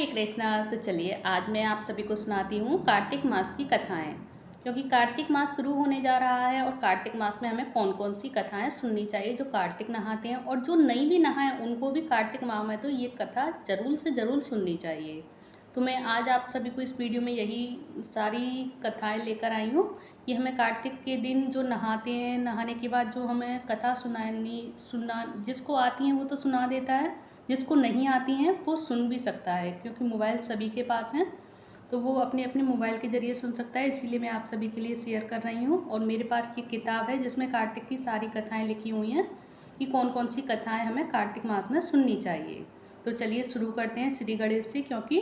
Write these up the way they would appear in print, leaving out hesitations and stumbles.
हरे कृष्णा। तो चलिए आज मैं आप सभी को सुनाती हूँ कार्तिक मास की कथाएं, क्योंकि कार्तिक मास शुरू होने जा रहा है और कार्तिक मास में हमें कौन कौन सी कथाएं सुननी चाहिए। जो कार्तिक नहाते हैं और जो नहीं भी नहाए उनको भी कार्तिक माह में तो ये कथा जरूर से ज़रूर सुननी चाहिए। तो मैं आज आप सभी को इस वीडियो में यही सारी कथाएँ लेकर आई हूँ कि हमें कार्तिक के दिन जो नहाते हैं, नहाने के बाद जो हमें कथा सुनना जिसको आती हैं वो तो सुना देता है, जिसको नहीं आती हैं वो सुन भी सकता है, क्योंकि मोबाइल सभी के पास हैं तो वो अपने अपने मोबाइल के ज़रिए सुन सकता है। इसीलिए मैं आप सभी के लिए शेयर कर रही हूँ। और मेरे पास ये किताब है जिसमें कार्तिक की सारी कथाएं लिखी हुई हैं कि कौन कौन सी कथाएं हमें कार्तिक मास में सुननी चाहिए। तो चलिए शुरू करते हैं श्री गणेश से, क्योंकि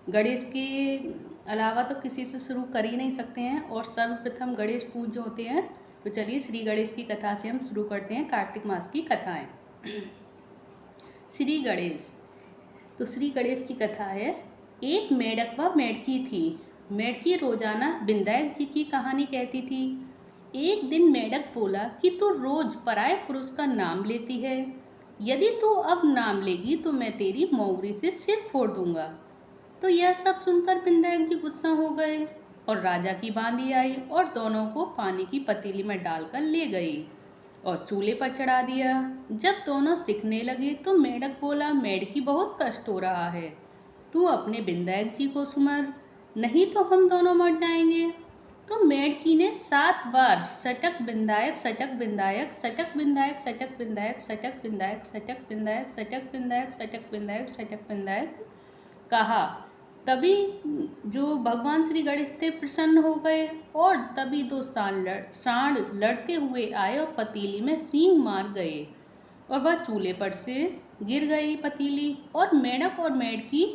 गणेश के अलावा तो किसी से शुरू कर ही नहीं सकते हैं और सर्वप्रथम गणेश पूज्य होते हैं। तो चलिए श्री गणेश की कथा से हम शुरू करते हैं कार्तिक मास की कथाएँ। श्री गणेश। तो श्री गणेश की कथा है। एक मेढक व मेढकी थी। मेढकी रोजाना विनायक जी की कहानी कहती थी। एक दिन मेढक बोला कि तू रोज पराये पुरुष का नाम लेती है, यदि तू अब नाम लेगी तो मैं तेरी मोगरी से सिर फोड़ दूंगा। तो यह सब सुनकर विनायक जी गुस्सा हो गए और राजा की बांदी आई और दोनों को पानी की पतीली में डालकर ले गई और चूल्हे पर चढ़ा दिया। जब दोनों सिकने लगे तो मेढक बोला, मेढकी बहुत कष्ट हो रहा है, तू अपने विनायक जी को सुमर, नहीं तो हम दोनों मर जाएंगे। तो मेढकी ने 7 बार सटक विनायक, सटक विनायक, सटक विनायक, सटक विनायक, सटक विनायक, सटक विनायक, सटक विनायक, सटक विनायक, सटक विनायक कहा। तभी जो भगवान श्री गणेश थे प्रसन्न हो गए और तभी दो सांड लड़ते हुए आए और पतीली में सींग मार गए और वह चूल्हे पर से गिर गई पतीली। और मेढक और मेढकी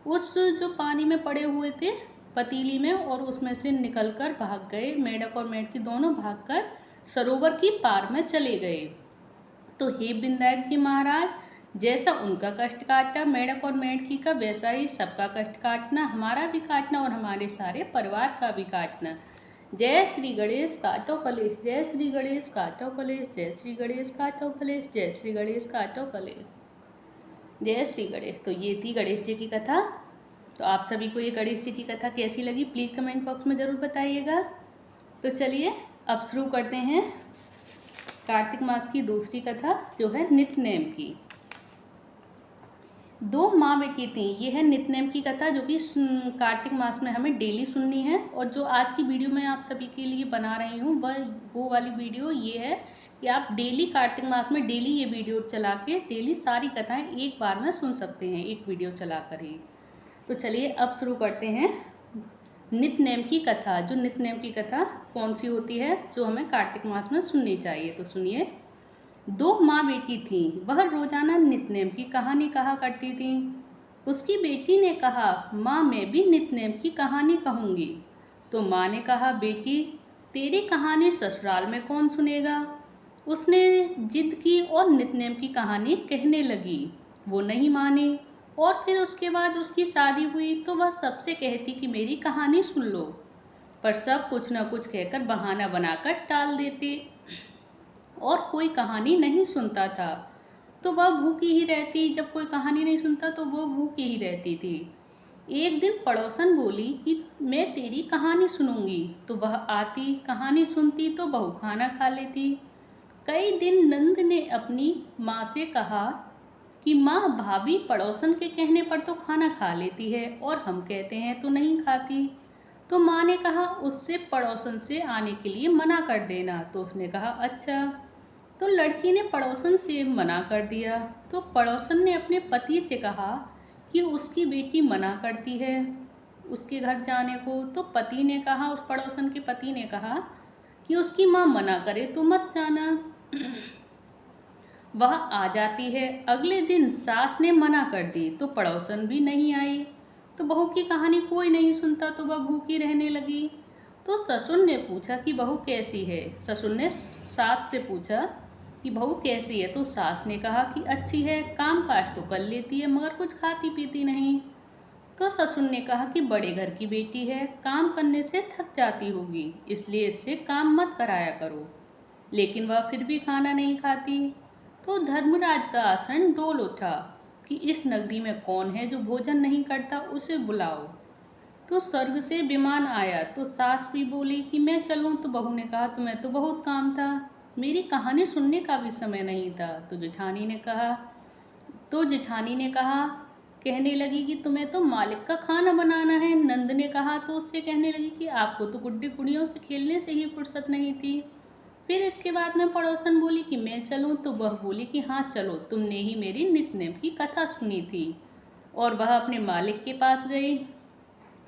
उस जो पानी में पड़े हुए थे पतीली में और उसमें से निकलकर भाग गए। मेढक और मेढकी दोनों भागकर सरोवर की पार में चले गए। तो हे विनायक जी महाराज, जैसा उनका कष्ट काटा मेढक और मेढकी का, वैसा ही सबका कष्ट काटना, हमारा भी काटना और हमारे सारे परिवार का भी काटना। जय श्री गणेश काटो कलेश, जय श्री गणेश काटो कलेश, जय श्री गणेश काटो कलेश, जय श्री गणेश काटो कलेश, जय श्री गणेश। तो ये थी गणेश जी की कथा। तो आप सभी को ये गणेश जी की कथा कैसी लगी प्लीज़ कमेंट बॉक्स में ज़रूर बताइएगा। तो चलिए अब शुरू करते हैं कार्तिक मास की दूसरी कथा, जो है नित्य की। 2 माँ बेटी थी। ये है नित्य की कथा, जो कि कार्तिक मास में हमें डेली सुननी है। और जो आज की वीडियो मैं आप सभी के लिए बना रही हूँ वो वाली वीडियो ये है कि आप डेली कार्तिक मास में डेली ये वीडियो चला के डेली सारी कथाएं एक बार में सुन सकते हैं, एक वीडियो चला कर ही। तो चलिए अब शुरू करते हैं नित्य की कथा। जो नित्य की कथा कौन सी होती है जो हमें कार्तिक मास में सुननी चाहिए, तो सुनिए। 2 माँ बेटी थी। वह रोजाना नित्य की कहानी कहा करती थी। उसकी बेटी ने कहा, माँ मैं भी नित्य की कहानी कहूँगी। तो माँ ने कहा, बेटी तेरी कहानी ससुराल में कौन सुनेगा। उसने जिद की और नित्य की कहानी कहने लगी। वो नहीं मानी और फिर उसके बाद उसकी शादी हुई तो वह सबसे कहती कि मेरी कहानी सुन लो, पर सब कुछ न कुछ कहकर बहाना बनाकर टाल देते और कोई कहानी नहीं सुनता था। तो वह भूखी ही रहती। जब कोई कहानी नहीं सुनता तो वो भूखी ही रहती थी। एक दिन पड़ोसन बोली कि मैं तेरी कहानी सुनूंगी। तो वह आती, कहानी सुनती तो बहू खाना खा लेती। कई दिन नंद ने अपनी माँ से कहा कि माँ भाभी पड़ोसन के कहने पर तो खाना खा लेती है और हम कहते हैं तो नहीं खाती। तो माँ ने कहा उससे पड़ोसन से आने के लिए मना कर देना। तो उसने कहा अच्छा। तो लड़की ने पड़ोसन से मना कर दिया। तो पड़ोसन ने अपने पति से कहा कि उसकी बेटी मना करती है उसके घर जाने को। तो पति ने कहा, उस पड़ोसन के पति ने कहा कि उसकी माँ मना करे तो मत जाना। वह आ जाती है। अगले दिन सास ने मना कर दी तो पड़ोसन भी नहीं आई। तो बहू की कहानी कोई नहीं सुनता तो वह भूखी रहने लगी। तो ससुर ने पूछा कि बहू कैसी है। ससुर ने सास से पूछा कि बहू कैसी है। तो सास ने कहा कि अच्छी है, काम काज तो कर लेती है मगर कुछ खाती पीती नहीं। तो ससुर ने कहा कि बड़े घर की बेटी है, काम करने से थक जाती होगी, इसलिए इससे काम मत कराया करो। लेकिन वह फिर भी खाना नहीं खाती। तो धर्मराज का आसन डोल उठा। कि इस नगरी में कौन है जो भोजन नहीं करता, उसे बुलाओ। तो स्वर्ग से विमान आया तो सास भी बोली कि मैं चलूं, तो बहू ने कहा तुम्हें तो बहुत काम था, मेरी कहानी सुनने का भी समय नहीं था। तो जेठानी ने कहा, कहने लगी कि तुम्हें तो मालिक का खाना बनाना है। नंद ने कहा तो उससे कहने लगी कि आपको तो गुड्डी गुड़ियों से खेलने से ही फुर्सत नहीं थी। फिर इसके बाद में पड़ोसन बोली कि मैं चलूं, तो वह बोली कि हाँ चलो, तुमने ही मेरी नित्य की कथा सुनी थी। और वह अपने मालिक के पास गई।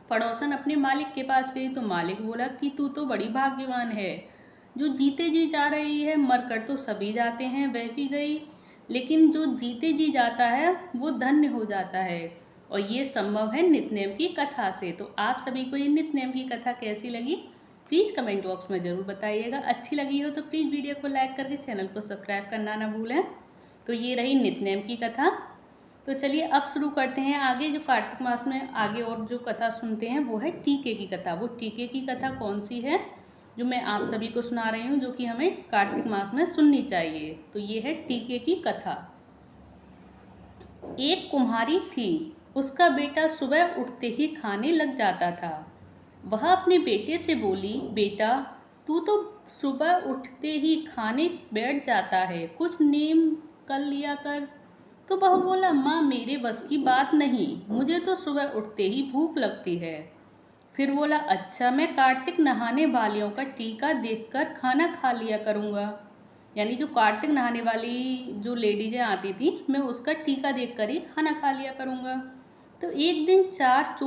पड़ोसन अपने मालिक के पास गई तो मालिक बोला कि तू तो बड़ी भाग्यवान है, जो जीते जी जा रही है। मरकर तो सभी जाते हैं, वह भी गई, लेकिन जो जीते जी जाता है वो धन्य हो जाता है। और ये संभव है नित्य की कथा से। तो आप सभी को ये नित्य की कथा कैसी लगी, प्लीज़ कमेंट बॉक्स में ज़रूर बताइएगा। अच्छी लगी हो तो प्लीज़ वीडियो को लाइक करके चैनल को सब्सक्राइब करना ना भूलें। तो ये रही नित्य की कथा। तो चलिए अब शुरू करते हैं आगे। जो कार्तिक मास में आगे और जो कथा सुनते हैं वो है टीके की कथा। वो टीके की कथा कौन सी है जो मैं आप सभी को सुना रही हूँ, जो कि हमें कार्तिक मास में सुननी चाहिए। तो ये है टीके की कथा। एक कुम्हारी थी, उसका बेटा सुबह उठते ही खाने लग जाता था। वह अपने बेटे से बोली, बेटा तू तो सुबह उठते ही खाने बैठ जाता है, कुछ नेम कर लिया कर। तो वह बोला, माँ मेरे बस की बात नहीं, मुझे तो सुबह उठते ही भूख लगती है। फिर बोला, अच्छा मैं कार्तिक नहाने वालियों का टीका देखकर खाना खा लिया करूँगा। यानी जो कार्तिक नहाने वाली जो लेडीजें आती थी, मैं उसका टीका देखकर ही खाना खा लिया करूँगा। तो एक दिन चार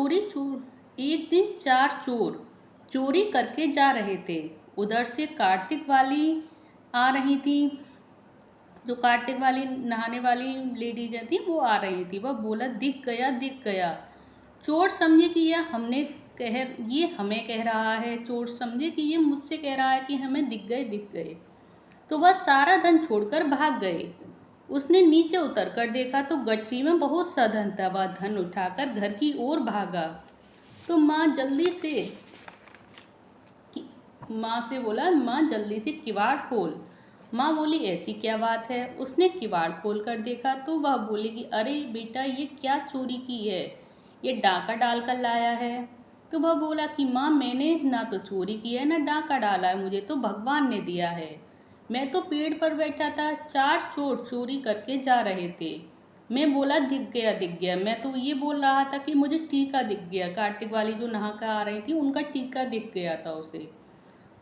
चोर चोरी करके जा रहे थे। उधर से कार्तिक वाली आ रही थी, जो कार्तिक वाली नहाने वाली लेडीजें थी वो आ रही थी। वह बोला, दिख गया दिख गया। चोर समझे कि ये हमें कह रहा है, चोर समझे कि ये मुझसे कह रहा है कि हमें दिख गए। तो वह सारा धन छोड़कर भाग गए। उसने नीचे उतरकर देखा तो गठरी में बहुत सा धन था। वह धन उठाकर घर की ओर भागा। तो माँ से बोला, माँ जल्दी से किवाड़ खोल। माँ बोली, ऐसी क्या बात है। उसने किवाड़ खोल कर देखा तो वह बोली कि अरे बेटा, ये क्या चोरी की है, ये डाका डाल कर लाया है। तो वह बोला कि माँ मैंने ना तो चोरी की है ना डाका डाला है, मुझे तो भगवान ने दिया है। मैं तो पेड़ पर बैठा था, चार चोर चोरी करके जा रहे थे। मैं बोला दिख गया। मैं तो ये बोल रहा था कि मुझे टीका दिख गया। कार्तिक वाली जो नहा कर आ रही थी उनका टीका दिख गया था उसे।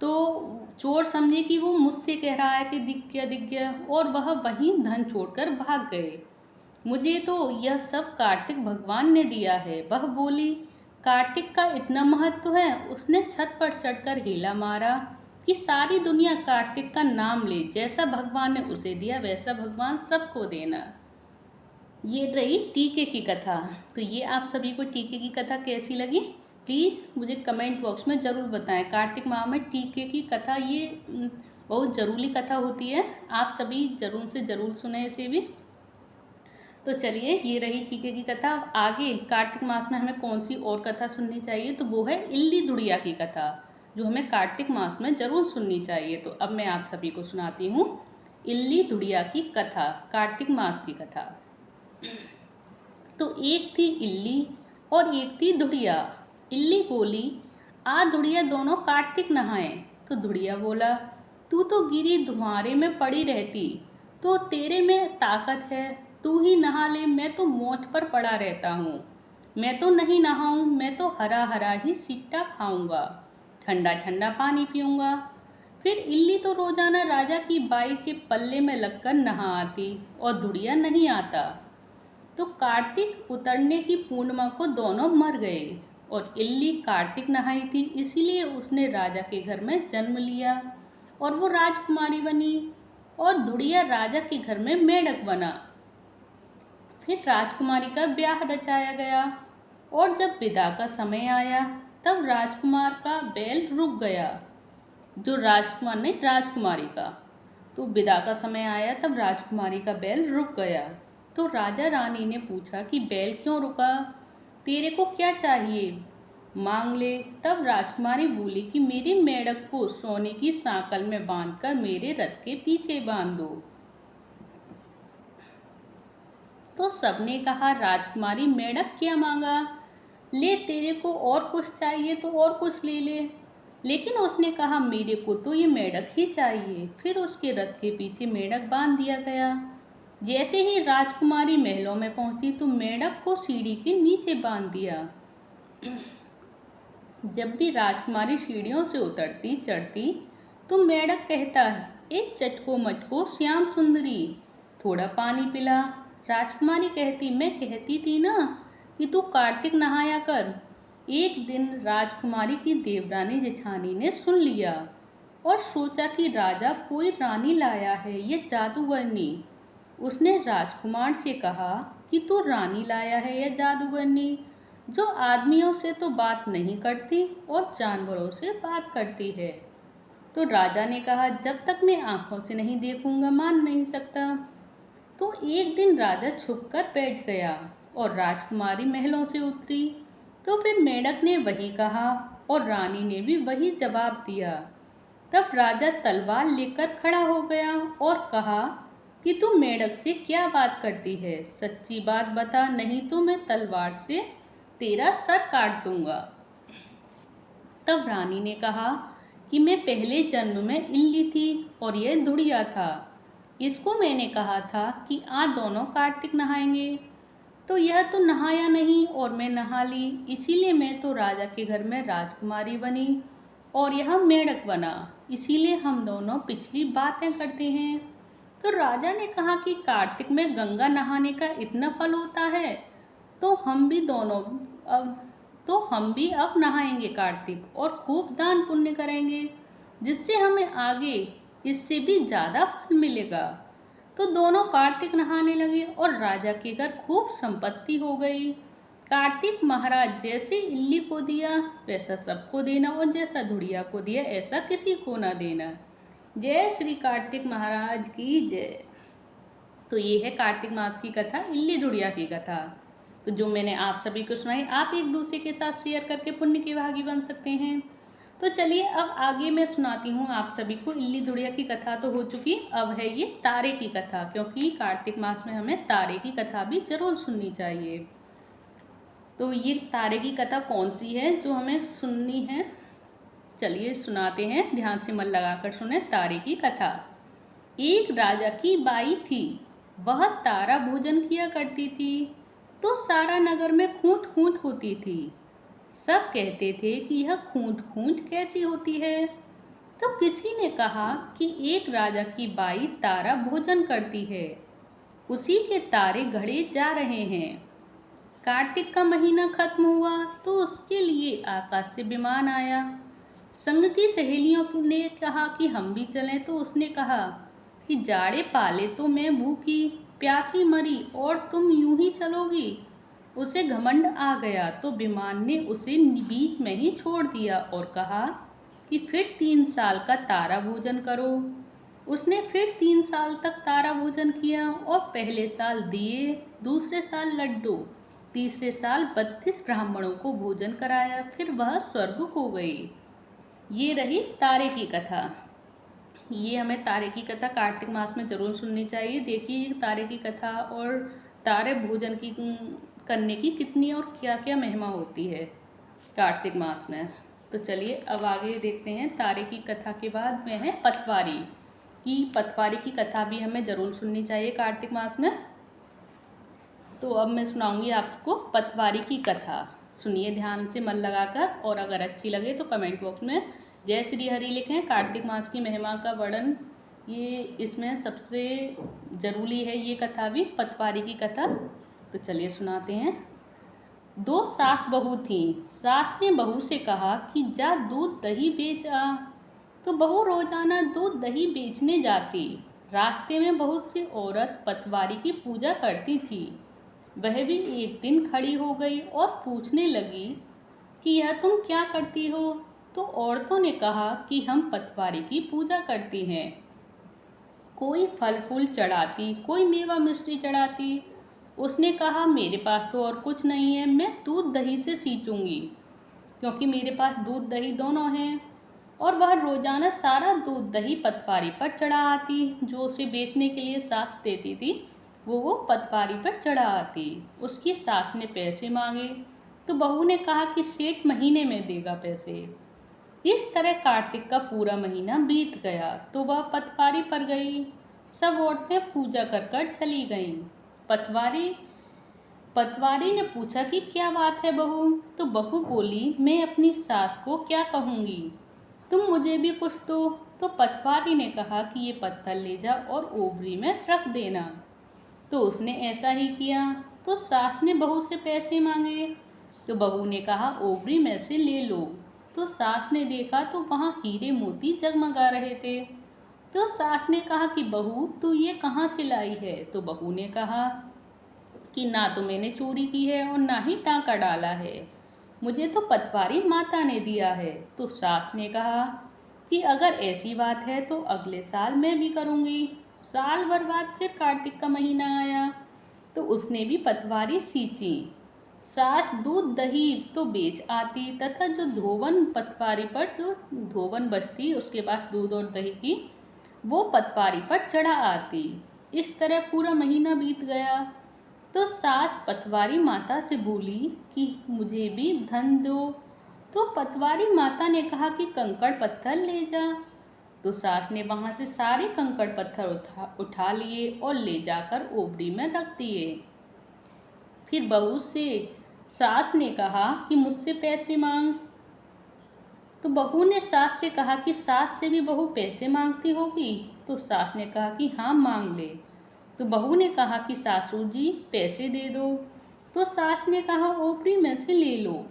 तो चोर समझे कि वो मुझसे कह रहा है कि दिख गया, और वह वहीं धन छोड़कर भाग गए। मुझे तो यह सब कार्तिक भगवान ने दिया है। वह बोली, कार्तिक का इतना महत्व है। उसने छत पर चढ़कर हीला मारा कि सारी दुनिया कार्तिक का नाम ले। जैसा भगवान ने उसे दिया वैसा भगवान सबको देना। ये रही टीके की कथा। तो ये आप सभी को टीके की कथा कैसी लगी, प्लीज़ मुझे कमेंट बॉक्स में ज़रूर बताएं। कार्तिक माह में टीके की कथा ये बहुत ज़रूरी कथा होती है, आप सभी ज़रूर से ज़रूर सुने इसे भी। तो चलिए ये रही टीके की कथा। अब आगे कार्तिक मास में हमें कौन सी और कथा सुननी चाहिए, तो वो है इल्ली दुड़िया की कथा, जो हमें कार्तिक मास में ज़रूर सुननी चाहिए। तो अब मैं आप सभी को सुनाती हूँ इल्ली दुड़िया की कथा, कार्तिक मास की कथा। तो एक थी इल्ली और एक थी दुड़िया। इल्ली बोली, आ दुड़िया दोनों कार्तिक नहाएं। तो दुड़िया बोला, तू तो गिरी धुआरे में पड़ी रहती, तो तेरे में ताकत है, तू ही नहा ले, मैं तो मोठ पर पड़ा रहता हूँ। मैं तो नहीं नहाऊँ, मैं तो हरा हरा ही सिट्टा खाऊंगा, ठंडा ठंडा पानी पीऊँगा। फिर इल्ली तो रोजाना राजा की बाई के पल्ले में लगकर नहा आती और दुड़िया नहीं आता। तो कार्तिक उतरने की पूर्णिमा को दोनों मर गए, और इल्ली कार्तिक नहाई थी, इसीलिए उसने राजा के घर में जन्म लिया और वो राजकुमारी बनी, और दुड़िया राजा के घर में मेंढक बना। फिर राजकुमारी का ब्याह रचाया गया, और जब विदा का समय आया तब राजकुमार का बैल रुक गया। जो राजकुमार ने राजकुमारी का, तो विदा का समय आया तब राजकुमारी का बैल रुक गया। तो राजा रानी ने पूछा कि बैल क्यों रुका, तेरे को क्या चाहिए, मांग ले। तब राजकुमारी बोली कि मेरी मेंढक को सोने की सांकल में बांधकर मेरे रथ के पीछे बांध दो। तो सबने कहा, राजकुमारी मेंढक क्या मांगा? ले, तेरे को और कुछ चाहिए तो और कुछ ले ले। लेकिन उसने कहा, मेरे को तो ये मेंढक ही चाहिए। फिर उसके रथ के पीछे मेंढक बांध दिया गया। जैसे ही राजकुमारी महलों में पहुंची तो मेंढक को सीढ़ी के नीचे बांध दिया। जब भी राजकुमारी सीढ़ियों से उतरती चढ़ती तो मेंढक कहता है, एक चटको मटको श्याम सुंदरी, थोड़ा पानी पिला। राजकुमारी कहती, मैं कहती थी ना कि तू कार्तिक नहाया कर। एक दिन राजकुमारी की देवरानी जेठानी ने सुन लिया और सोचा कि राजा कोई रानी लाया है, ये जादूगरनी। उसने राजकुमार से कहा कि तू रानी लाया है या जादूगरनी, जो आदमियों से तो बात नहीं करती और जानवरों से बात करती है। तो राजा ने कहा, जब तक मैं आंखों से नहीं देखूंगा मान नहीं सकता। तो एक दिन राजा छुपकर बैठ गया और राजकुमारी महलों से उतरी। तो फिर मेंढक ने वही कहा और रानी ने भी वही जवाब दिया। तब राजा तलवार लेकर खड़ा हो गया और कहा कि तू मेंढक से क्या बात करती है, सच्ची बात बता, नहीं तो मैं तलवार से तेरा सर काट दूंगा। तब रानी ने कहा कि मैं पहले जन्म में इल्ली थी और यह धुड़िया था। इसको मैंने कहा था कि आज दोनों कार्तिक नहाएंगे, तो यह तो नहाया नहीं और मैं नहा ली, इसीलिए मैं तो राजा के घर में राजकुमारी बनी और यह मेंढक बना, इसीलिए हम दोनों पिछली बातें करते हैं। तो राजा ने कहा कि कार्तिक में गंगा नहाने का इतना फल होता है, तो हम भी दोनों हम भी अब नहाएंगे कार्तिक और खूब दान पुण्य करेंगे, जिससे हमें आगे इससे भी ज़्यादा फल मिलेगा। तो दोनों कार्तिक नहाने लगे और राजा के घर खूब संपत्ति हो गई। कार्तिक महाराज जैसे इल्ली को दिया वैसा सबको देना और जैसा धुड़िया को दिया ऐसा किसी को ना देना। जय श्री कार्तिक महाराज की जय। तो ये है कार्तिक मास की कथा, इल्ली धुड़िया की कथा। तो जो मैंने आप सभी को सुनाई, आप एक दूसरे के साथ शेयर करके पुण्य के भागी बन सकते हैं। तो चलिए अब आगे मैं सुनाती हूँ आप सभी को। इल्ली धुड़िया की कथा तो हो चुकी, अब है ये तारे की कथा, क्योंकि कार्तिक मास में हमें तारे की कथा भी जरूर सुननी चाहिए। तो ये तारे की कथा कौन सी है जो हमें सुननी है, चलिए सुनाते हैं, ध्यान से मन लगाकर सुने तारे की कथा। एक राजा की बाई थी, वह तारा भोजन किया करती थी, तो सारा नगर में खूंट खूंट होती थी। सब कहते थे कि यह खूंट खूंट कैसी होती है। तो किसी ने कहा कि एक राजा की बाई तारा भोजन करती है, उसी के तारे गढ़े जा रहे हैं। कार्तिक का महीना खत्म हुआ तो उसके लिए आकाश से विमान आया। संग की सहेलियों ने कहा कि हम भी चलें, तो उसने कहा कि जाड़े पाले तो मैं भूखी प्यासी मरी और तुम यूं ही चलोगी। उसे घमंड आ गया तो विमान ने उसे बीच में ही छोड़ दिया और कहा कि फिर 3 साल का तारा भोजन करो। उसने फिर 3 साल तक तारा भोजन किया और पहले साल दिए, दूसरे साल लड्डू, तीसरे साल 32 ब्राह्मणों को भोजन कराया, फिर वह स्वर्ग को गई। ये रही तारे की कथा। ये हमें तारे की कथा कार्तिक मास में ज़रूर सुननी चाहिए। देखिए तारे की कथा और तारे भोजन की करने की कितनी और क्या क्या महिमा होती है कार्तिक मास में। तो चलिए अब आगे देखते हैं। तारे की कथा के बाद में है पतवारी पतवारी की कथा भी हमें ज़रूर सुननी चाहिए कार्तिक मास में। तो अब मैं सुनाऊंगी आपको पतवारी की कथा। सुनिए ध्यान से मन लगाकर, और अगर अच्छी लगे तो कमेंट बॉक्स में जय श्री हरि लिखें। कार्तिक मास की महिमा का वर्णन ये इसमें सबसे ज़रूरी है, ये कथा भी, पतवारी की कथा। तो चलिए सुनाते हैं। 2 सास बहू थीं। सास ने बहू से कहा कि जा दूध दही बेच आ। तो बहू रोजाना दूध दही बेचने जाती। रास्ते में बहुत सी औरत पतवारी की पूजा करती थी। वह भी एक दिन खड़ी हो गई और पूछने लगी कि यह तुम क्या करती हो। तो औरतों ने कहा कि हम पतवारी की पूजा करती हैं। कोई फल फूल चढ़ाती, कोई मेवा मिश्री चढ़ाती। उसने कहा मेरे पास तो और कुछ नहीं है, मैं दूध दही से सींचूंगी, क्योंकि मेरे पास दूध दही दोनों हैं। और वह रोजाना सारा दूध दही पतवारी पर चढ़ा आती, जो उसे बेचने के लिए सास देती थी। वो पटवारी पर चढ़ा आती। उसकी सास ने पैसे मांगे तो बहू ने कहा कि सेठ महीने में देगा पैसे। इस तरह कार्तिक का पूरा महीना बीत गया तो वह पटवारी पर गई। सब औरतें पूजा कर कर चली गईं। पटवारी पटवारी ने पूछा कि क्या बात है बहू। तो बहू बोली, मैं अपनी सास को क्या कहूँगी, तुम मुझे भी कुछ दो। तो पटवारी ने कहा कि ये पत्थर ले जा और ओबरी में रख देना। तो उसने ऐसा ही किया। तो सास ने बहू से पैसे मांगे तो बहू ने कहा ओबरी में से ले लो। तो सास ने देखा तो वहाँ हीरे मोती जगमगा रहे थे। तो सास ने कहा कि बहू तू ये कहाँ से लाई है। तो बहू ने कहा कि ना तो मैंने चोरी की है और ना ही टाका डाला है, मुझे तो पटवारी माता ने दिया है। तो सास ने कहा कि अगर ऐसी बात है तो अगले साल मैं भी करूँगी। साल भर बाद फिर कार्तिक का महीना आया तो उसने भी पटवारी सींची। सास दूध दही तो बेच आती तथा जो धोवन पटवारी पर जो धोवन बचती उसके पास दूध और दही की, वो पटवारी पर चढ़ा आती। इस तरह पूरा महीना बीत गया। तो सास पटवारी माता से बोली कि मुझे भी धन दो। तो पटवारी माता ने कहा कि कंकड़ पत्थर ले जा। तो सास ने वहाँ से सारे कंकड़ पत्थर उठा लिए और ले जाकर ओबरी में रख दिए। फिर बहू से सास ने कहा कि मुझसे पैसे मांग। तो बहू ने सास से कहा कि सास से भी बहू पैसे मांगती होगी। तो सास ने कहा कि हाँ मांग ले। तो बहू ने कहा कि सासू जी पैसे दे दो। तो सास ने कहा ओपरी में से ले लो।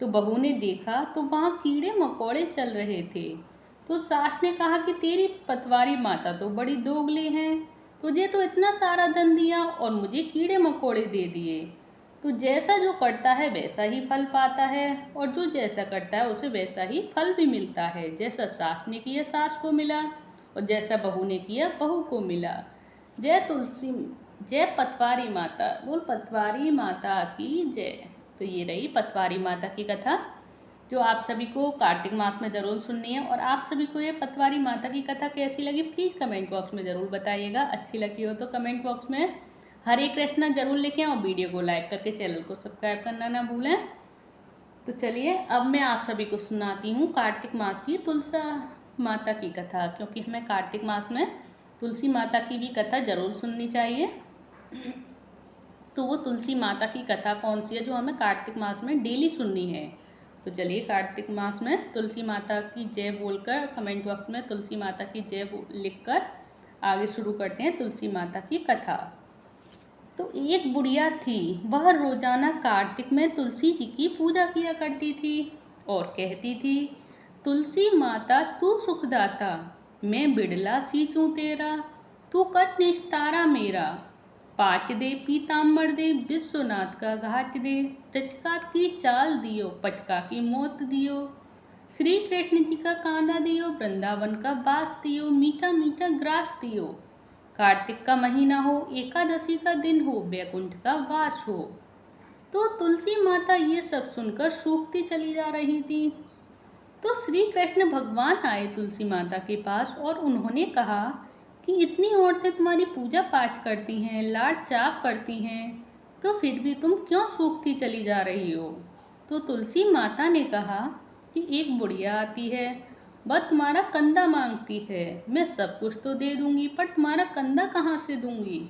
तो बहू ने देखा तो वहाँ कीड़े मकोड़े चल रहे थे। तो सास ने कहा कि तेरी पटवारी माता तो बड़ी दोगले हैं, तुझे तो इतना सारा धन दिया और मुझे कीड़े मकोड़े दे दिए। तो जैसा जो करता है वैसा ही फल पाता है और जो जैसा करता है उसे वैसा ही फल भी मिलता है। जैसा सास ने किया सास को मिला और जैसा बहू ने किया बहू को मिला। जय तुलसी, जय पटवारी माता, बोल पटवारी माता की जय। तो ये रही पटवारी माता की कथा जो आप सभी को कार्तिक मास में ज़रूर सुननी है। और आप सभी को ये पटवारी माता की कथा कैसी लगी प्लीज़ कमेंट बॉक्स में ज़रूर बताइएगा। अच्छी लगी हो तो कमेंट बॉक्स में हरे कृष्णा ज़रूर लिखें और वीडियो को लाइक करके चैनल को सब्सक्राइब करना ना भूलें। तो चलिए अब मैं आप सभी को सुनाती हूँ कार्तिक मास की तुलसी माता की कथा, क्योंकि हमें कार्तिक मास में तुलसी माता की भी कथा ज़रूर सुननी चाहिए। तो वो तुलसी माता की कथा कौन सी है जो हमें कार्तिक मास में डेली सुननी है। तो चलिए कार्तिक मास में तुलसी माता की जय बोलकर कमेंट बॉक्स में तुलसी माता की जय लिखकर आगे शुरू करते हैं तुलसी माता की कथा। तो एक बुढ़िया थी, वह रोजाना कार्तिक में तुलसी जी की पूजा किया करती थी और कहती थी, तुलसी माता तू सुखदाता, मैं बिड़ला सींचूं तेरा, तू कर निस्तारा मेरा, पाट दे पीताम्बर दे विश्वनाथ का घाट दे, टटका की चाल दियो पटका की मौत दियो, श्री कृष्ण जी का कांधा दियो, वृंदावन का बास दियो, मीठा मीठा ग्रास दियो, कार्तिक का महीना हो, एकादशी का दिन हो, बैकुंठ का वास हो। तो तुलसी माता ये सब सुनकर सूखती चली जा रही थी। तो श्री कृष्ण भगवान आए तुलसी माता के पास और उन्होंने कहा कि इतनी औरतें तुम्हारी पूजा पाठ करती हैं, लाड चाव करती हैं, तो फिर भी तुम क्यों सूखती चली जा रही हो। तो तुलसी माता ने कहा कि एक बुढ़िया आती है, वह तुम्हारा कंधा मांगती है, मैं सब कुछ तो दे दूंगी पर तुम्हारा कंधा कहाँ से दूंगी।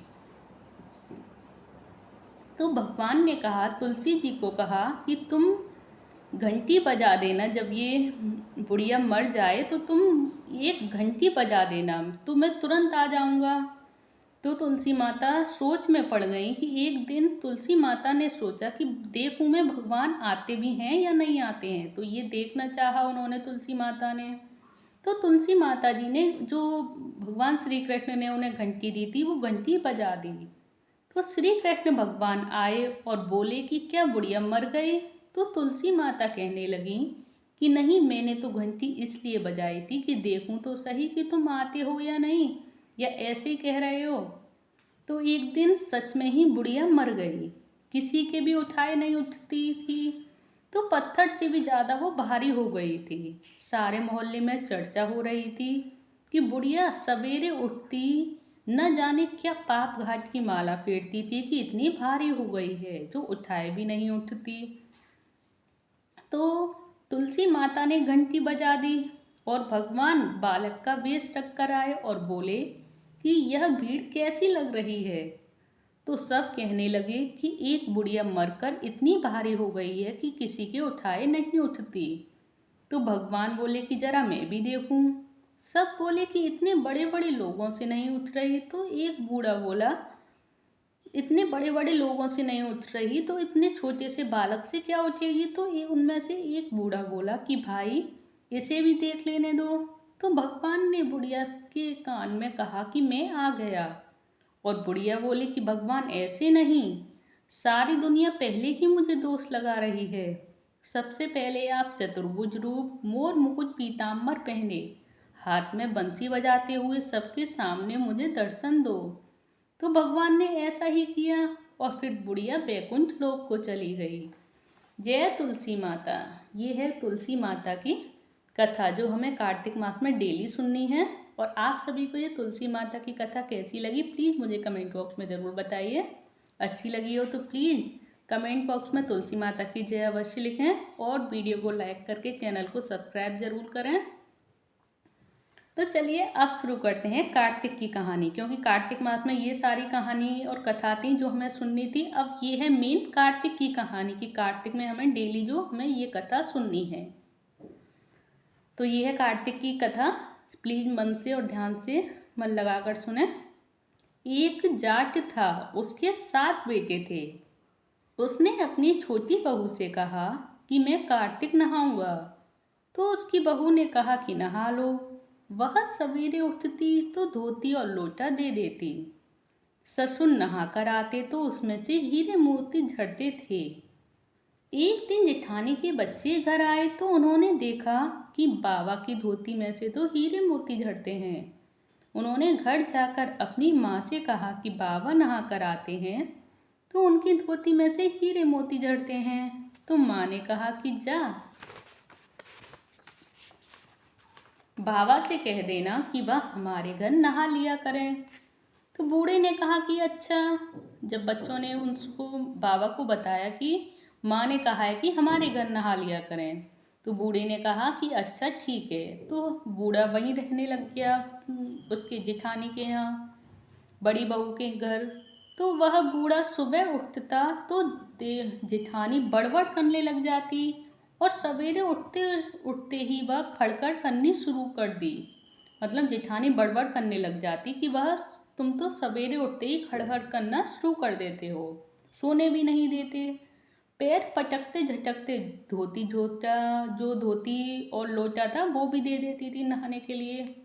तो भगवान ने कहा तुलसी जी को कहा कि तुम घंटी बजा देना, जब ये बुढ़िया मर जाए तो तुम एक घंटी बजा देना तो मैं तुरंत आ जाऊंगा। तो तुलसी माता सोच में पड़ गई कि एक दिन तुलसी माता ने सोचा कि देखूं मैं भगवान आते भी हैं या नहीं आते हैं। तो ये देखना चाहा उन्होंने तुलसी माता ने। तो तुलसी माता जी ने जो भगवान श्री कृष्ण ने उन्हें घंटी दी थी वो घंटी बजा दी। तो श्री कृष्ण भगवान आए और बोले कि क्या बुढ़िया मर गई। तो तुलसी माता कहने लगी कि नहीं, मैंने तो घंटी इसलिए बजाई थी कि देखूं तो सही कि तुम आते हो या नहीं, या ऐसे ही कह रहे हो। तो एक दिन सच में ही बुढ़िया मर गई, किसी के भी उठाए नहीं उठती थी। तो पत्थर से भी ज़्यादा वो भारी हो गई थी। सारे मोहल्ले में चर्चा हो रही थी कि बुढ़िया सवेरे उठती न जाने क्या पाप घाट की माला फेरती थी कि इतनी भारी हो गई है जो उठाए भी नहीं उठती। तो तुलसी माता ने घंटी बजा दी और भगवान बालक का वेश रख कर आए और बोले कि यह भीड़ कैसी लग रही है। तो सब कहने लगे कि एक बुढ़िया मरकर इतनी भारी हो गई है कि किसी के उठाए नहीं उठती। तो भगवान बोले कि जरा मैं भी देखूं। सब बोले कि इतने बड़े बड़े लोगों से नहीं उठ रही। तो एक बूढ़ा बोला, इतने बड़े बड़े लोगों से नहीं उठ रही तो इतने छोटे से बालक से क्या उठेगी। तो ये उनमें से एक बूढ़ा बोला कि भाई इसे भी देख लेने दो। तो भगवान ने बुढ़िया के कान में कहा कि मैं आ गया। और बुढ़िया बोली कि भगवान ऐसे नहीं, सारी दुनिया पहले ही मुझे दोष लगा रही है। सबसे पहले आप चतुर्भुज रूप मोर मुकुट पीताम्बर पहने हाथ में बंसी बजाते हुए सबके सामने मुझे दर्शन दो। तो भगवान ने ऐसा ही किया और फिर बुढ़िया बैकुंठ लोक को चली गई। जय तुलसी माता। ये है तुलसी माता की कथा जो हमें कार्तिक मास में डेली सुननी है। और आप सभी को ये तुलसी माता की कथा कैसी लगी प्लीज़ मुझे कमेंट बॉक्स में ज़रूर बताइए। अच्छी लगी हो तो प्लीज़ कमेंट बॉक्स में तुलसी माता की जय अवश्य लिखें और वीडियो को लाइक करके चैनल को सब्सक्राइब ज़रूर करें। तो चलिए अब शुरू करते हैं कार्तिक की कहानी, क्योंकि कार्तिक मास में ये सारी कहानी और कथा थी जो हमें सुननी थी। अब ये है मेन कार्तिक की कहानी कि कार्तिक में हमें डेली जो हमें ये कथा सुननी है। तो ये है कार्तिक की कथा, प्लीज मन से और ध्यान से मन लगाकर सुने। एक जाट था, उसके 7 बेटे थे। उसने अपनी छोटी बहू से कहा कि मैं कार्तिक नहाऊंगा। तो उसकी बहू ने कहा कि नहा लो। वह सवेरे उठती तो धोती और लोटा दे देती। ससुर नहाकर आते तो उसमें से हीरे मोती झड़ते थे। एक दिन जेठानी के बच्चे घर आए तो उन्होंने देखा कि बाबा की धोती में से तो हीरे मोती झड़ते हैं। उन्होंने घर जाकर अपनी माँ से कहा कि बाबा नहा कर आते हैं तो उनकी धोती में से हीरे मोती झड़ते हैं। तो माँ ने कहा कि जा बाबा से कह देना कि वह हमारे घर नहा लिया करें। तो बूढ़े ने कहा कि अच्छा। जब बच्चों ने उसको बाबा को बताया कि माँ ने कहा है कि हमारे घर नहा लिया करें, तो बूढ़े ने कहा कि अच्छा ठीक है। तो बूढ़ा वहीं रहने लग गया उसके जेठानी के यहाँ, बड़ी बहू के घर। तो वह बूढ़ा सुबह उठता तो जेठानी बड़बड़ करने लग जाती और सवेरे उठते उठते ही वह खड़खड़ करनी शुरू कर दी। मतलब जेठानी बड़बड़ करने लग जाती कि वह तुम तो सवेरे उठते ही खड़खड़ करना शुरू कर देते हो, सोने भी नहीं देते। पैर पटकते झटकते धोती और लोटा था वो भी दे देती थी नहाने के लिए।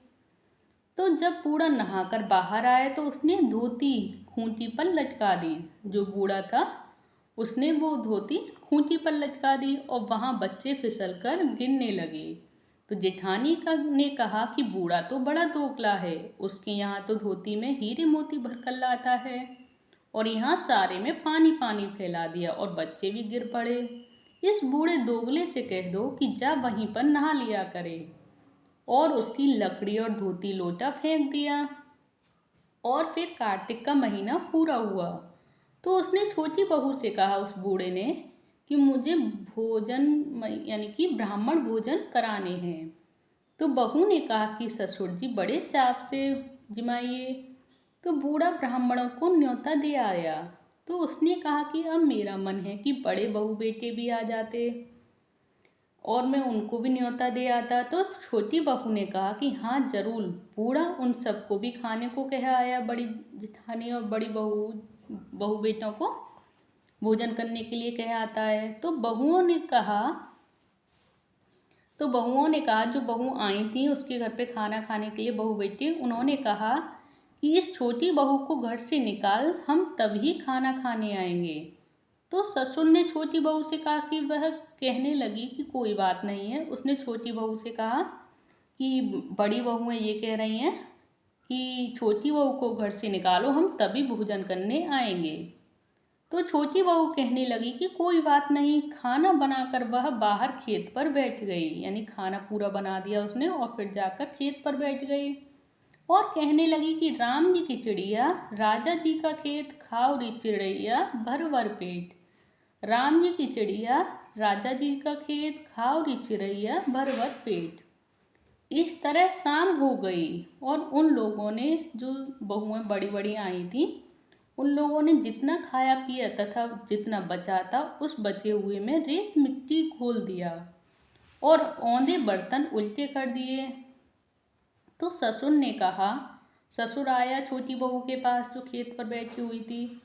तो जब बूढ़ा नहाकर बाहर आया तो उसने धोती खूंटी पर लटका दी। जो बूढ़ा था उसने वो धोती खूंटी पर लटका दी और वहाँ बच्चे फिसलकर गिरने लगे। तो जेठानी ने कहा कि बूढ़ा तो बड़ा दोगला है, उसके यहाँ तो धोती में हीरे मोती भरकर लाता है और यहाँ सारे में पानी पानी फैला दिया और बच्चे भी गिर पड़े। इस बूढ़े दोगले से कह दो कि जा वहीं पर नहा लिया करे। और उसकी लकड़ी और धोती लोटा फेंक दिया। और फिर कार्तिक का महीना पूरा हुआ तो उसने छोटी बहू से कहा, उस बूढ़े ने, कि मुझे भोजन यानी कि ब्राह्मण भोजन कराने हैं। तो बहू ने कहा कि ससुर जी बड़े चाव से जिमाइए। तो बूढ़ा ब्राह्मणों को न्योता दे आया। तो उसने कहा कि अब मेरा मन है कि बड़े बहू बेटे भी आ जाते और मैं उनको भी न्योता दे आता। तो छोटी बहू ने कहा कि हाँ जरूर। बूढ़ा उन सबको भी खाने को कह आया, बड़ी जेठानी और बड़ी बहू बेटों को भोजन करने के लिए कह आता है। तो बहुओं ने कहा जो बहू आई थी उसके घर पे खाना खाने के लिए बहू बेटी, उन्होंने कहा कि इस छोटी बहू को घर से निकाल, हम तभी खाना खाने आएंगे। तो ससुर ने छोटी बहू से कहा कि वह कहने लगी कि कोई बात नहीं है। उसने छोटी बहू से कहा कि बड़ी बहुएं ये कह रही हैं कि छोटी बहू को घर से निकालो, हम तभी भोजन करने आएंगे। तो छोटी बहू कहने लगी कि कोई बात नहीं। खाना बनाकर वह बाहर खेत पर बैठ गई, यानी खाना पूरा बना दिया उसने और फिर जाकर खेत पर बैठ गई। और कहने लगी कि राम जी की चिड़िया राजा जी का खेत खाओ रे चिड़ैया भर भर पेट। राम जी की चिड़िया राजा जी का खेत खाओ रे चिड़ैया भर भर पेट। इस तरह शाम हो गई और उन लोगों ने, जो बहुएं बड़ी बड़ी आई थी, उन लोगों ने जितना खाया पिया तथा जितना बचा था उस बचे हुए में रेत मिट्टी घोल दिया और औंधे बर्तन उल्टे कर दिए। तो ससुर ने कहा, ससुर आया छोटी बहू के पास जो खेत पर बैठी हुई थी।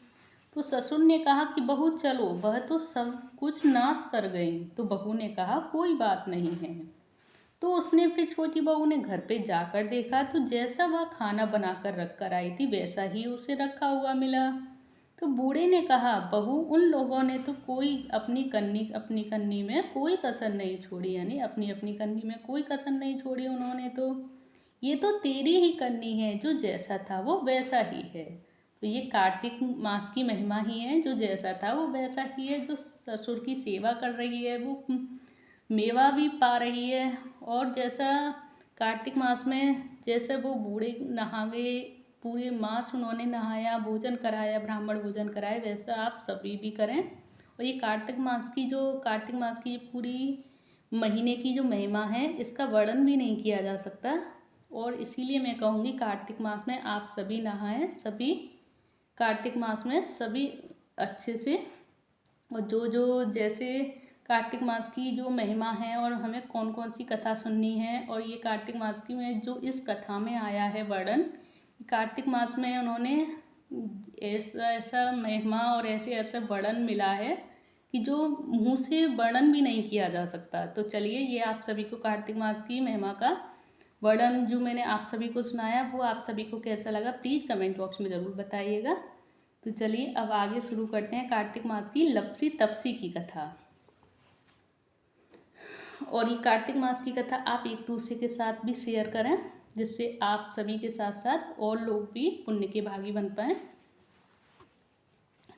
तो ससुर ने कहा कि बहू चलो, वह तो सब कुछ नाश कर गई। तो बहू ने कहा कोई बात नहीं है। तो उसने फिर छोटी बहू ने घर पे जाकर देखा तो जैसा वह खाना बनाकर रख कर आई थी वैसा ही उसे रखा हुआ मिला। तो बूढ़े ने कहा, बहू उन लोगों ने तो कोई अपनी कन्नी में कोई कसर नहीं छोड़ी, यानी अपनी अपनी कन्नी में कोई कसर नहीं छोड़ी उन्होंने। तो ये तो तेरी ही कन्नी है, जो जैसा था वो वैसा ही है। तो ये कार्तिक मास की महिमा ही है, जो जैसा था वो वैसा ही है। जो ससुर की सेवा कर रही है वो मेवा भी पा रही है। और जैसा कार्तिक मास में जैसे वो बूढ़े नहा गए, पूरे मास उन्होंने नहाया, भोजन कराया, ब्राह्मण भोजन कराए, वैसा आप सभी भी करें। और ये कार्तिक मास की पूरी महीने की जो महिमा है इसका वर्णन भी नहीं किया जा सकता। और इसीलिए मैं कहूँगी कार्तिक मास में आप सभी नहाएं, सभी कार्तिक मास में सभी अच्छे से। और जो जो जैसे कार्तिक मास की जो महिमा है और हमें कौन कौन सी कथा सुननी है, और ये कार्तिक मास की में जो इस कथा में आया है वर्णन, कार्तिक मास में उन्होंने ऐसा ऐसा महिमा और ऐसे ऐसा वर्णन मिला है कि जो मुँह से वर्णन भी नहीं किया जा सकता। तो चलिए, ये आप सभी को कार्तिक मास की महिमा का वर्णन जो मैंने आप सभी को सुनाया वो आप सभी को कैसा लगा प्लीज़ कमेंट बॉक्स में ज़रूर बताइएगा। तो चलिए अब आगे शुरू करते हैं कार्तिक मास की लपसी तपसी की कथा। और ये कार्तिक मास की कथा आप एक दूसरे के साथ भी शेयर करें, जिससे आप सभी के साथ साथ और लोग भी पुण्य के भागी बन पाएँ।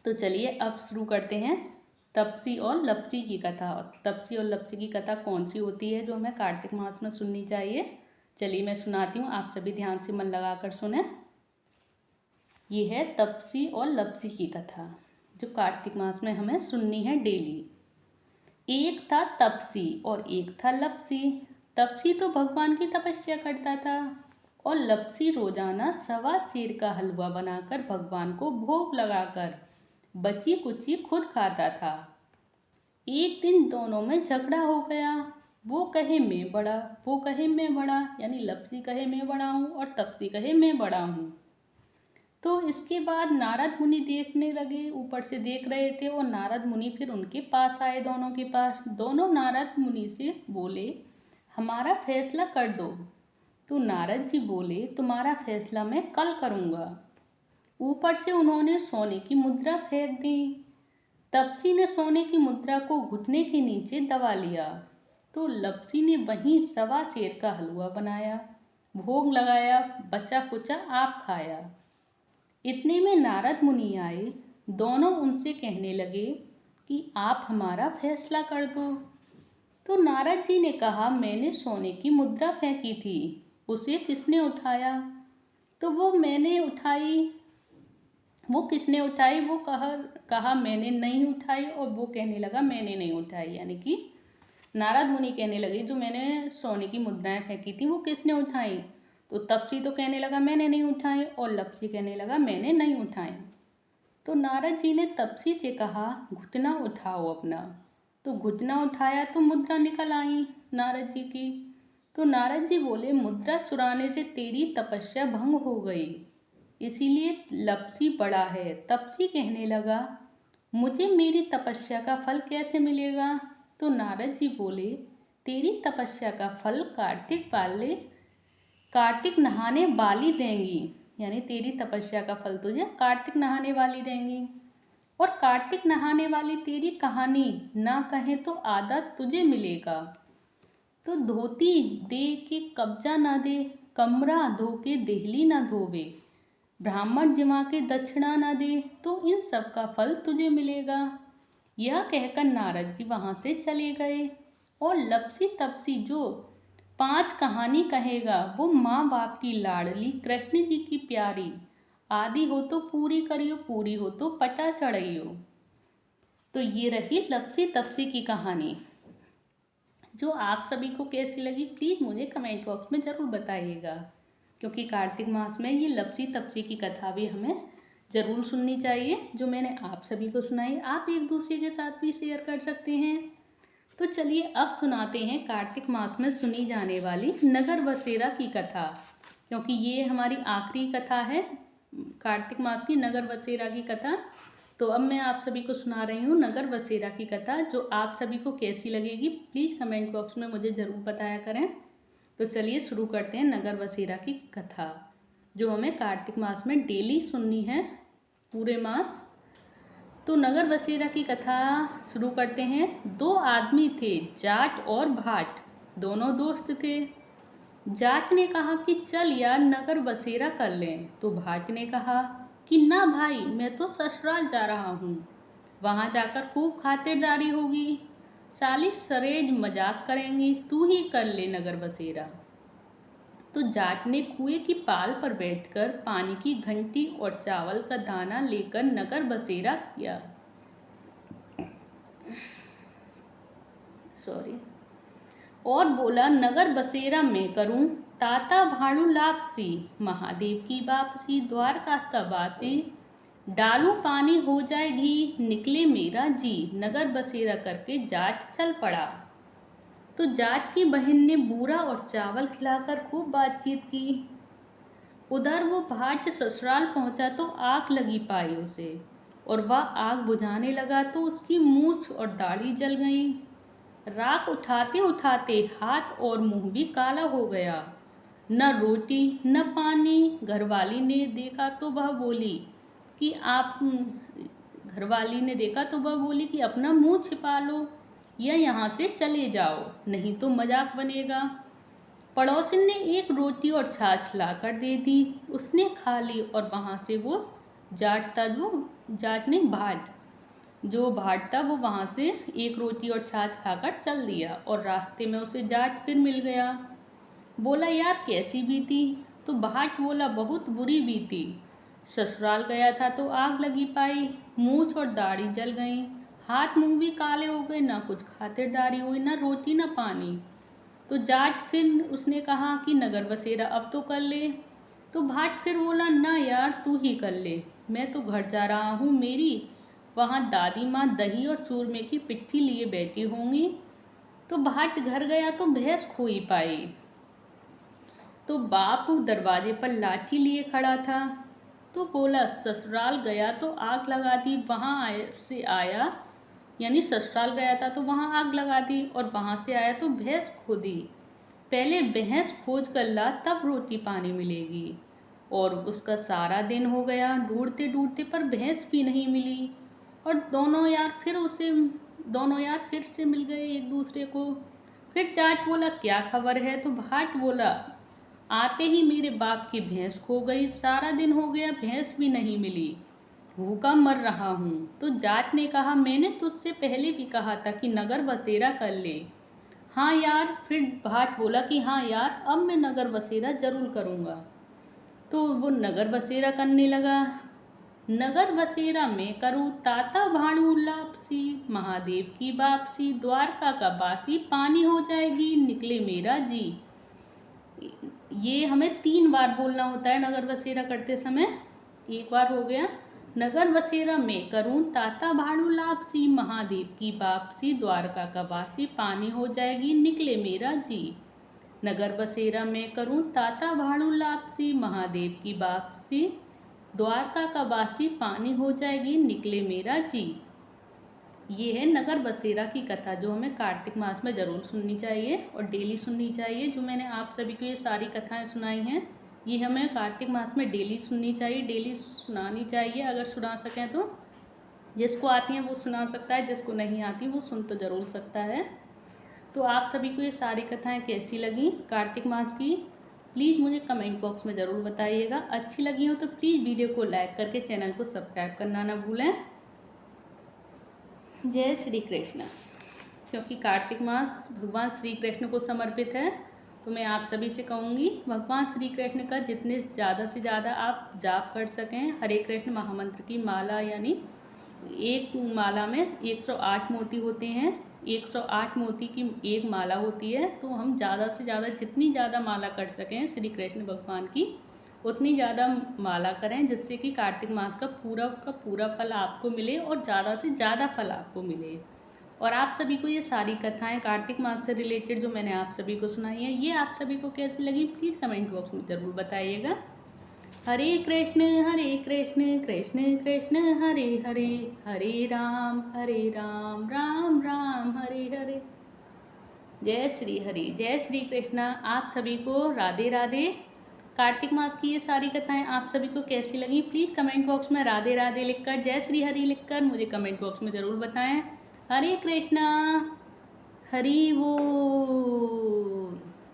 तो चलिए अब शुरू करते हैं तपसी और लपसी की कथा। तपसी और लपसी की कथा कौन सी होती है जो हमें कार्तिक मास में सुननी चाहिए, चलिए मैं सुनाती हूँ, आप सभी ध्यान से मन लगाकर सुने। ये है तपसी और लपसी की कथा जो कार्तिक मास में हमें सुननी है डेली। एक था तपसी और एक था लपसी। तपसी तो भगवान की तपस्या करता था और लपसी रोजाना 1.25 सेर का हलवा बनाकर भगवान को भोग लगाकर बची कुची खुद खाता था। एक दिन दोनों में झगड़ा हो गया। वो कहे मैं बड़ा, वो कहे मैं बड़ा, यानी लपसी कहे मैं बड़ा हूँ और तपसी कहे मैं बड़ा हूँ। तो इसके बाद नारद मुनि देखने लगे, ऊपर से देख रहे थे, और नारद मुनि फिर उनके पास आए, दोनों के पास। दोनों नारद मुनि से बोले, हमारा फैसला कर दो। तो नारद जी बोले, तुम्हारा फैसला मैं कल करूँगा। ऊपर से उन्होंने सोने की मुद्रा फेंक दी। तपसी ने सोने की मुद्रा को घुटने के नीचे दबा लिया। तो लपसी ने वहीं 1.25 सेर का हलवा बनाया, भोग लगाया, बचा कुचा आप खाया। इतने में नारद मुनि आए। दोनों उनसे कहने लगे कि आप हमारा फैसला कर दो। तो नारद जी ने कहा, मैंने सोने की मुद्रा फेंकी थी, उसे किसने उठाया? तो वो मैंने उठाई। वो किसने उठाई? वो कहा मैंने नहीं उठाई, और वो कहने लगा मैंने नहीं उठाई, यानी कि नारद मुनि कहने लगे जो मैंने सोने की मुद्राएं फेंकी थी वो किसने उठाई? तो तपसी तो कहने लगा मैंने नहीं उठाई, और लपसी कहने लगा मैंने नहीं उठाई। तो नारद जी ने तपसी से कहा, घुटना उठाओ अपना। तो घुटना उठाया तो मुद्रा निकल आई नारद जी की। तो नारद जी बोले, मुद्रा चुराने से तेरी तपस्या भंग हो गई, इसीलिए लपसी बड़ा है। तपसी कहने लगा, मुझे मेरी तपस्या का फल कैसे मिलेगा? तो नारद जी बोले, तेरी तपस्या का फल कार्तिक नहाने वाली देंगी, यानी तेरी तपस्या का फल तुझे कार्तिक नहाने वाली देंगी। और कार्तिक नहाने वाली तेरी कहानी ना कहें तो आधा तुझे मिलेगा। तो धोती दे के कब्जा ना दे, कमरा धो के देहली ना धोवे, ब्राह्मण जिमा के दक्षिणा ना दे, तो इन सब का फल तुझे मिलेगा। यह कहकर नारद जी वहाँ से चले गए। और लपसी तपसी जो 5 कहानी कहेगा वो माँ बाप की लाडली, कृष्ण जी की प्यारी। आदि हो तो पूरी करियो, पूरी हो तो पटा चढ़ियो। तो ये रही लपसी तपसी की कहानी, जो आप सभी को कैसी लगी प्लीज़ मुझे कमेंट बॉक्स में ज़रूर बताइएगा। क्योंकि कार्तिक मास में ये लपसी तपसी की कथा भी हमें ज़रूर सुननी चाहिए। जो मैंने आप सभी को सुनाई, आप एक दूसरे के साथ भी शेयर कर सकते हैं। तो चलिए अब सुनाते हैं कार्तिक मास में सुनी जाने वाली नगर बसेरा की कथा, क्योंकि ये हमारी आखिरी कथा है कार्तिक मास की, नगर बसेरा की कथा। तो अब मैं आप सभी को सुना रही हूँ नगर बसेरा की कथा, जो आप सभी को कैसी लगेगी प्लीज़ कमेंट बॉक्स में मुझे ज़रूर बताया करें। तो चलिए शुरू करते हैं नगर बसेरा की कथा, जो हमें कार्तिक मास में डेली सुननी है पूरे मास। तो नगर बसेरा की कथा शुरू करते हैं। 2 आदमी थे, जाट और भाट, दोनों दोस्त थे। जाट ने कहा कि चल यार नगर बसेरा कर लें, तो भाट ने कहा कि ना भाई, मैं तो ससुराल जा रहा हूँ, वहाँ जाकर खूब खातिरदारी होगी, साली सरेज मजाक करेंगी, तू ही कर ले नगर बसेरा। तो जाट ने कुएं की पाल पर बैठकर पानी की घंटी और चावल का दाना लेकर नगर बसेरा किया। और बोला नगर बसेरा मैं करूं, ताता भाड़ू लापसी, महादेव की वापसी, द्वारका का वासी, डालू पानी हो जाए घी, निकले मेरा जी, नगर बसेरा करके जाट चल पड़ा। तो जाट की बहन ने बूरा और चावल खिलाकर खूब बातचीत की। उधर वो भाट ससुराल पहुंचा तो आग लगी पाई उसे, और वह आग बुझाने लगा तो उसकी मूछ और दाढ़ी जल गई। राख उठाते उठाते हाथ और मुंह भी काला हो गया। न रोटी न पानी। घरवाली ने देखा तो वह बोली कि अपना मुंह छिपा लो या यहाँ से चले जाओ, नहीं तो मजाक बनेगा। पड़ोसिन ने एक रोटी और छाछ लाकर दे दी, उसने खा ली और वहाँ से वो भाट था वो वहाँ से एक रोटी और छाछ खाकर चल दिया, और रास्ते में उसे जाट फिर मिल गया। बोला यार कैसी बीती? तो भाट बोला बहुत बुरी बीती, ससुराल गया था तो आग लगी पाई, मूछ और दाढ़ी जल गई, हाथ मुंह भी काले हो गए, ना कुछ खातिरदारी हुई, ना रोटी ना पानी। तो जाट फिर उसने कहा कि नगर बसेरा अब तो कर ले। तो भाट फिर बोला ना यार तू ही कर ले, मैं तो घर जा रहा हूँ, मेरी वहाँ दादी माँ दही और चूरमे की पिट्ठी लिए बैठी होंगी। तो भाट घर गया तो भैंस खो ही पाई। तो बाप दरवाजे पर लाठी लिए खड़ा था, तो बोला ससुराल गया तो आग लगा दी, यानी ससुराल गया था तो वहाँ आग लगा दी, और वहाँ से आया तो भैंस खो दी। पहले भैंस खोज कर ला तब रोटी पानी मिलेगी। और उसका सारा दिन हो गया ढूंढते ढूंढते, पर भैंस भी नहीं मिली। और दोनों यार फिर से मिल गए एक दूसरे को। फिर जाट बोला क्या खबर है? तो भाट बोला आते ही मेरे बाप की भैंस खो गई, सारा दिन हो गया भैंस भी नहीं मिली, भूखा मर रहा हूँ। तो जाट ने कहा मैंने तुझसे पहले भी कहा था कि नगर बसेरा कर ले। हाँ यार, फिर भाट बोला कि हाँ यार अब मैं नगर बसेरा जरूर करूँगा। तो वो नगर बसेरा करने लगा। नगर बसेरा में करूँ, ताता भाड़ू लापसी, महादेव की वापसी, द्वारका का बासी, पानी हो जाएगी निकले मेरा जी। ये हमें 3 बार बोलना होता है नगर बसेरा करते समय। एक बार हो गया, नगर बसेरा में करूँ, ताता भाड़ू लापसी, महादेव की वापसी, द्वारका का बासी, पानी हो जाएगी निकले मेरा जी। नगर बसेरा में करूँ, ताता भाड़ू लापसी, महादेव की वापसी, द्वारका का बासी, पानी हो जाएगी निकले मेरा जी। ये है नगर बसेरा की कथा, जो हमें कार्तिक मास में ज़रूर सुननी चाहिए और डेली सुननी चाहिए। जो मैंने आप सभी को ये सारी कथाएं सुनाई हैं, ये हमें कार्तिक मास में डेली सुननी चाहिए, डेली सुनानी चाहिए। अगर सुना सकें तो जिसको आती हैं वो सुना सकता है, जिसको नहीं आती वो सुन तो ज़रूर सकता है। तो आप सभी को ये सारी कथाएं कैसी लगी कार्तिक मास की, प्लीज़ मुझे कमेंट बॉक्स में ज़रूर बताइएगा। अच्छी लगी हो तो प्लीज़ वीडियो को लाइक करके चैनल को सब्सक्राइब करना ना भूलें। जय श्री कृष्ण। क्योंकि कार्तिक मास भगवान श्री कृष्ण को समर्पित है, तो मैं आप सभी से कहूँगी भगवान श्री कृष्ण का जितने ज़्यादा से ज़्यादा आप जाप कर सकें। हरे कृष्ण महामंत्र की माला, यानी एक माला में 108 मोती होते हैं। 108 मोती की एक माला होती है। तो हम ज़्यादा से ज़्यादा जितनी ज़्यादा माला कर सकें श्री कृष्ण भगवान की, उतनी ज़्यादा माला करें, जिससे कि कार्तिक मास का पूरा फल आपको मिले और ज़्यादा से ज़्यादा फल आपको मिले। और आप सभी को ये सारी कथाएं कार्तिक मास से रिलेटेड जो मैंने आप सभी को सुनाई है, ये आप सभी को कैसी लगी प्लीज़ कमेंट बॉक्स में ज़रूर बताइएगा। हरे कृष्ण कृष्ण कृष्ण हरे हरे, हरे राम राम राम हरे हरे। जय श्री हरि, जय श्री कृष्णा। आप सभी को राधे राधे। कार्तिक मास की ये सारी कथाएं आप सभी को कैसी लगी प्लीज़ कमेंट बॉक्स में राधे राधे लिखकर, जय श्री हरि लिखकर मुझे कमेंट बॉक्स में ज़रूर बताएं। हरे कृष्णा, हरि बोल।